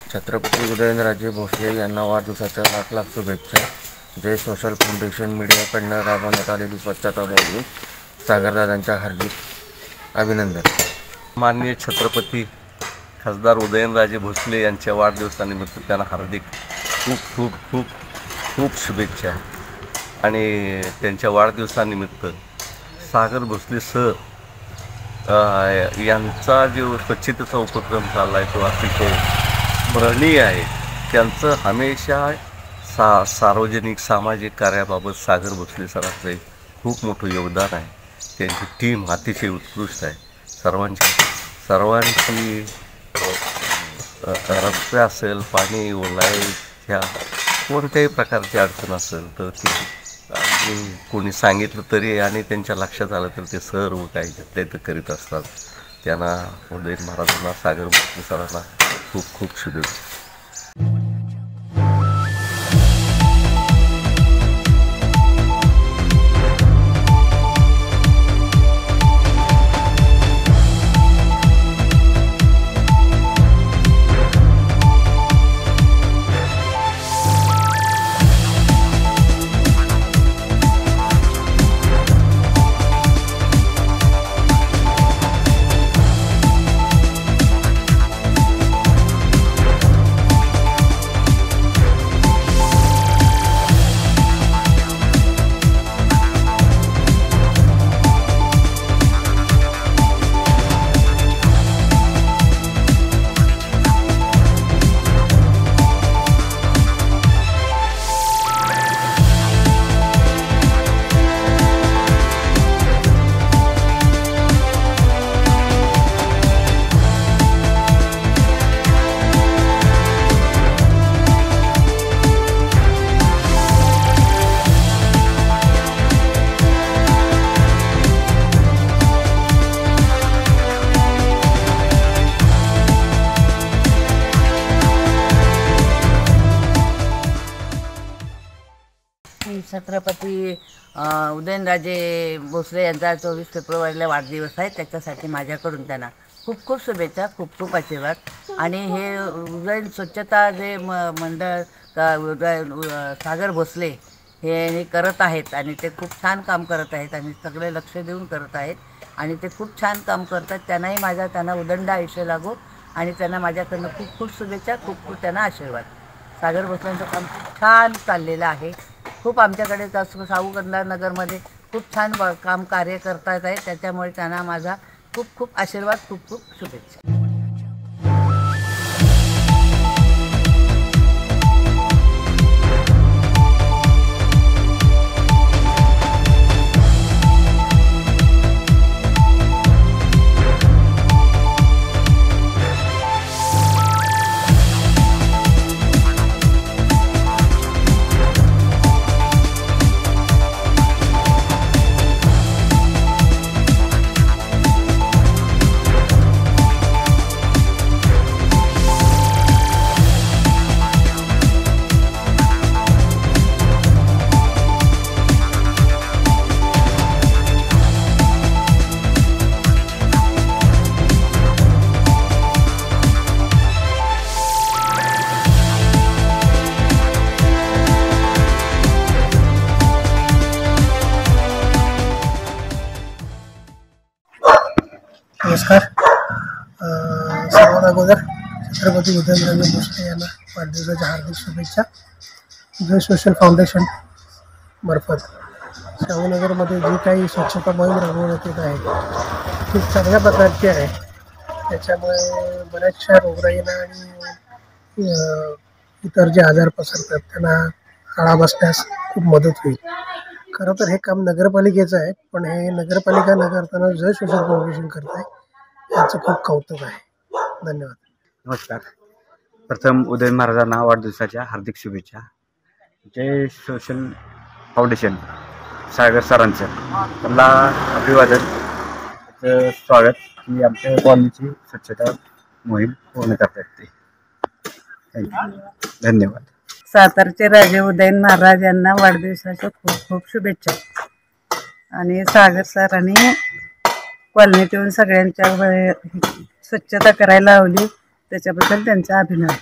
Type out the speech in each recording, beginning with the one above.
छत्रपती उदयनराजे भोसले यांना वाढदिवसाच्या लाख लाख शुभेच्छा. जय सोशल फाउंडेशन मीडियाकडनं राबवण्यात आलेली स्वच्छता मोहीम सागरदादांच्या हार्दिक अभिनंदन. माननीय छत्रपती खासदार उदयनराजे भोसले यांच्या वाढदिवसानिमित्त त्यांना हार्दिक खूप खूप खूप खूप शुभेच्छा. आणि त्यांच्या वाढदिवसानिमित्त सागर भोसले सर यांचा जो स्वच्छतेचा उपक्रम चालला आहे तो अतिशय स्मरणीय आहे. त्यांचं हमेशा सार्वजनिक सामाजिक कार्याबाबत सागर भोसले सरांचं खूप मोठं योगदान आहे. त्यांची टीम अतिशय उत्कृष्ट आहे. सर्वांची रस्ते असेल, पाणी, लाईट ह्या कोणत्याही प्रकारची अडचण असेल तर ती कोणी सांगितलं तरी आणि त्यांच्या लक्षात आलं तर ते सर्व काही ते करीत असतात. त्यांना उदयन महाराजांना, सागर भोसले सरांना खूप खूप शुभेच्छा. छत्रपती उदयनराजे भोसले यांचा 24 फेब्रुवारीला वाढदिवस आहे. त्याच्यासाठी माझ्याकडून त्यांना खूप खूप शुभेच्छा, खूप खूप आशीर्वाद. आणि हे उदयन स्वच्छता जे मंडळ सागर भोसले हे करत आहेत आणि ते खूप छान काम करत आहेत आणि सगळे लक्ष देऊन करत आहेत आणि ते खूप छान काम करतात. त्यांना उदंड आयुष्य लागो आणि त्यांना माझ्याकडनं खूप खूप शुभेच्छा, खूप खूप त्यांना आशीर्वाद. सागर भोसलेंचं काम खूप छान चाललेलं आहे. खूप आमच्याकडे साऊ कंधार नगरमध्ये खूप छान काम कार्य करता येत आहे. त्याच्यामुळे त्यांना माझा खूप खूप आशीर्वाद, खूप खूप शुभेच्छा. नमस्कार. सर्वात अगोदर छत्रपती उदयनराजे भोसले यांना वाढदिवसाच्या हार्दिक शुभेच्छा. जय सोशल फाउंडेशन मार्फत शाहूनगरमध्ये जी काही स्वच्छता मोहीम राबवण्यात येत आहे खूप चांगल्या प्रकारची आहे. त्याच्यामुळे बऱ्याचशा रोगराईना आणि इतर जे आजार पसरतात त्यांना आळा बसण्यास खूप मदत होईल. खरं तर हे काम नगरपालिकेचं आहे, पण हे नगरपालिका न करताना जय सोशल फाउंडेशन करत आहे, याचं खूप कौतुक आहे. धन्यवाद. नमस्कार. प्रथम उदयन महाराजांना वाढदिवसाच्या हार्दिक शुभेच्छा. जय सोशल फाउंडेशन सागर सरांचं त्यांना अभिवादन, स्वागत की आमच्या कॉलनीची स्वच्छता मोहीम पूर्ण करतात ते. थँक्यू. धन्यवाद. सातारचे राजे उदयन महाराज यांना वाढदिवसाच्या खूप खूप शुभेच्छा. आणि सागर सरांनी कॉलनीत येऊन सगळ्यांच्या स्वच्छता करायला लावली, त्याच्याबद्दल त्यांचा अभिनंदन.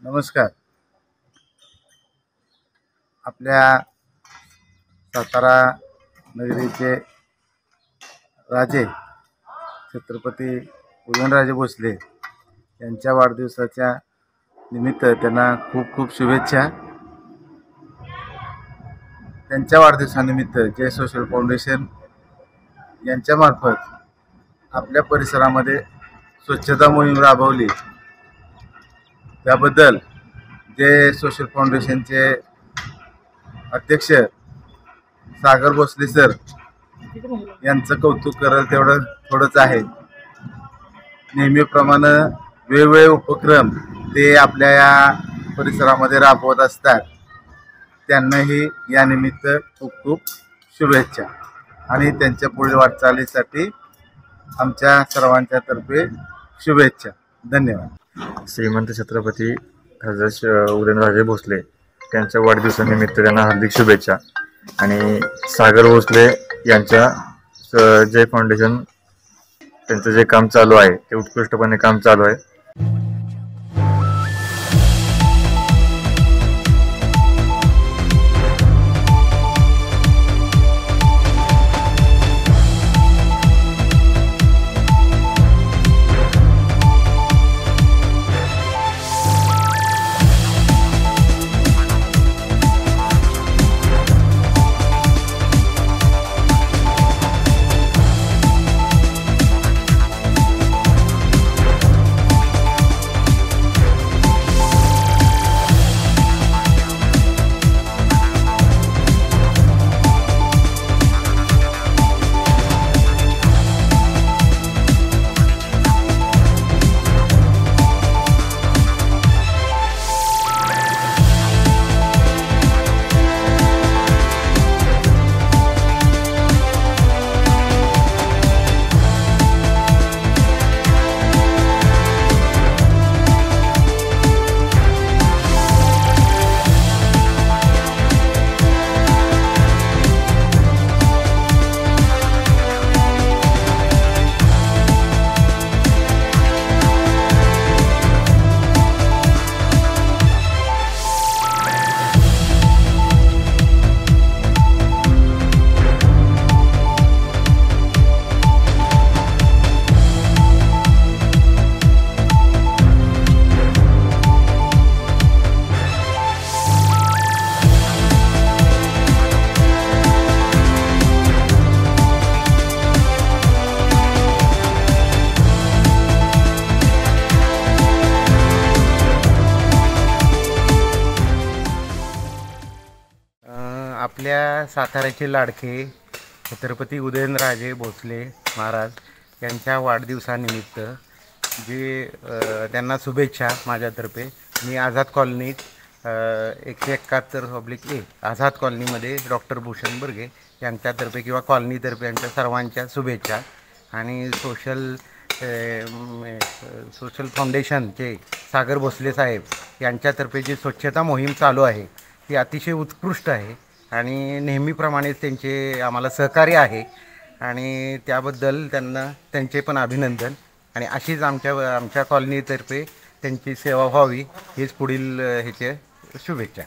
नमस्कार. आपल्या सातारा नगरीचे राजे छत्रपती उदयनराजे भोसले यांच्या वाढदिवसाच्या निमित्त त्यांना खूप खूप शुभेच्छा. त्यांच्या वाढदिवसानिमित्त जय सोशल फाउंडेशन यांच्यामार्फत आपल्या परिसरामध्ये स्वच्छता मोहीम राबवली त्याबद्दल जय सोशल फाउंडेशनचे अध्यक्ष सागर भोसले सर यांचं कौतुक कराल तेवढं थोडंच आहे. नेहमीप्रमाणे वेगवेगळे उपक्रम ते आपल्या या परिसरामध्ये राबवत असतात. त्यांनाही या निमित्त खूप खूप शुभेच्छा आणि त्यांच्या पुढील वाटचालीसाठी आमच्या सर्वांच्या तर्फे शुभेच्छा. धन्यवाद. श्रीमंत छत्रपती उदयनराजे भोसले त्यांच्या वाढदिवसानिमित्त त्यांना हार्दिक शुभेच्छा. आणि सागर भोसले यांच्या जय फाउंडेशन त्यांचं जे काम चालू आहे ते उत्कृष्टपणे काम चालू आहे. आपल्या साताऱ्याचे लाडके छत्रपती उदयनराजे भोसले महाराज यांच्या वाढदिवसानिमित्त जे त्यांना शुभेच्छा माझ्यातर्फे. मी आझाद कॉलनीत 171/A आझाद कॉलनीमध्ये डॉक्टर भूषण बर्गे यांच्यातर्फे किंवा कॉलनीतर्फे यांच्या सर्वांच्या शुभेच्छा. आणि सोशल फाउंडेशनचे सागर भोसले साहेब यांच्यातर्फे जी स्वच्छता मोहीम चालू आहे ती अतिशय उत्कृष्ट आहे आणि नेहमीप्रमाणेच त्यांचे आम्हाला सहकार्य आहे आणि त्याबद्दल त्यांचे पण अभिनंदन. आणि अशीच आमच्या कॉलनीतर्फे त्यांची सेवा व्हावी हीच पुढील ह्याचे शुभेच्छा.